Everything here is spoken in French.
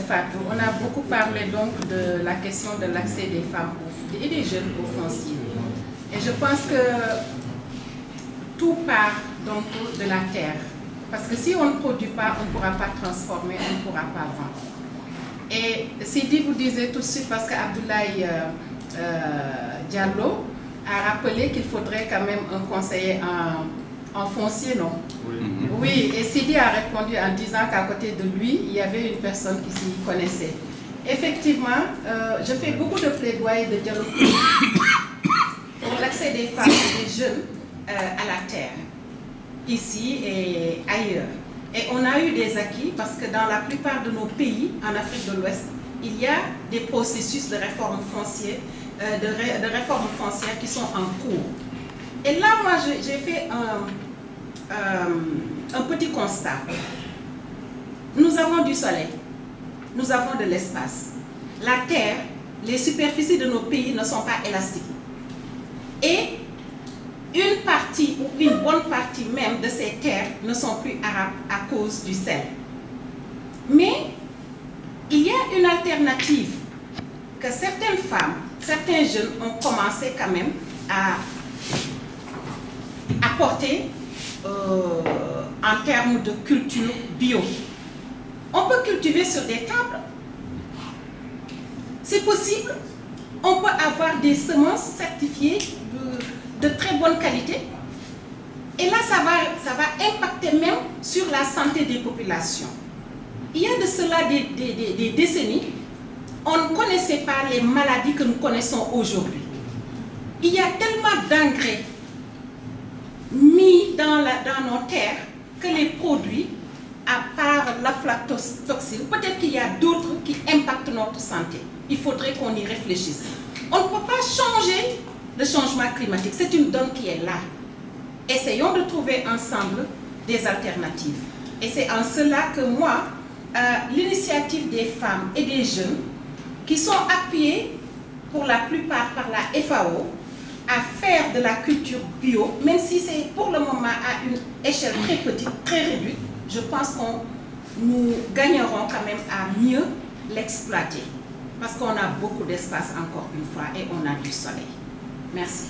Fatou, on a beaucoup parlé donc de la question de l'accès des femmes et des jeunes au foncier. Et je pense que tout part donc de la terre. Parce que si on ne produit pas, on ne pourra pas transformer, on ne pourra pas vendre. Et Sidi vous disait tout de suite, parce qu'Abdoulaye Diallo a rappelé qu'il faudrait quand même un conseiller en foncier, non? Oui. Oui, et Sidi a répondu en disant qu'à côté de lui, il y avait une personne qui s'y connaissait. Effectivement, je fais beaucoup de plaidoyer de dialogue pour l'accès des femmes et des jeunes à la terre, ici et ailleurs. Et on a eu des acquis parce que dans la plupart de nos pays, en Afrique de l'Ouest, il y a des processus de réforme foncière, qui sont en cours. Et là, moi, j'ai fait un petit constat. Nous avons du soleil, nous avons de l'espace. La terre, les superficies de nos pays ne sont pas élastiques. Et une partie ou une bonne partie même de ces terres ne sont plus arables à cause du sel. Mais il y a une alternative que certaines femmes, certains jeunes ont commencé quand même à apporter en termes de culture bio. On peut cultiver sur des tables. C'est possible. On peut avoir des semences certifiées de très bonne qualité. Et là, ça va impacter même sur la santé des populations. Il y a de cela des décennies, on ne connaissait pas les maladies que nous connaissons aujourd'hui. Il y a tellement d'engrais mis dans nos terres que les produits, à part l'aflatoxine, peut-être qu'il y a d'autres qui impactent notre santé. Il faudrait qu'on y réfléchisse. On ne peut pas changer le changement climatique, c'est une donne qui est là. Essayons de trouver ensemble des alternatives. Et c'est en cela que moi, l'initiative des femmes et des jeunes qui sont appuyés pour la plupart par la FAO à faire de la culture bio, même si c'est pour le moment à une échelle très petite, très réduite, je pense que nous gagnerons quand même à mieux l'exploiter. Parce qu'on a beaucoup d'espace encore une fois et on a du soleil. Merci.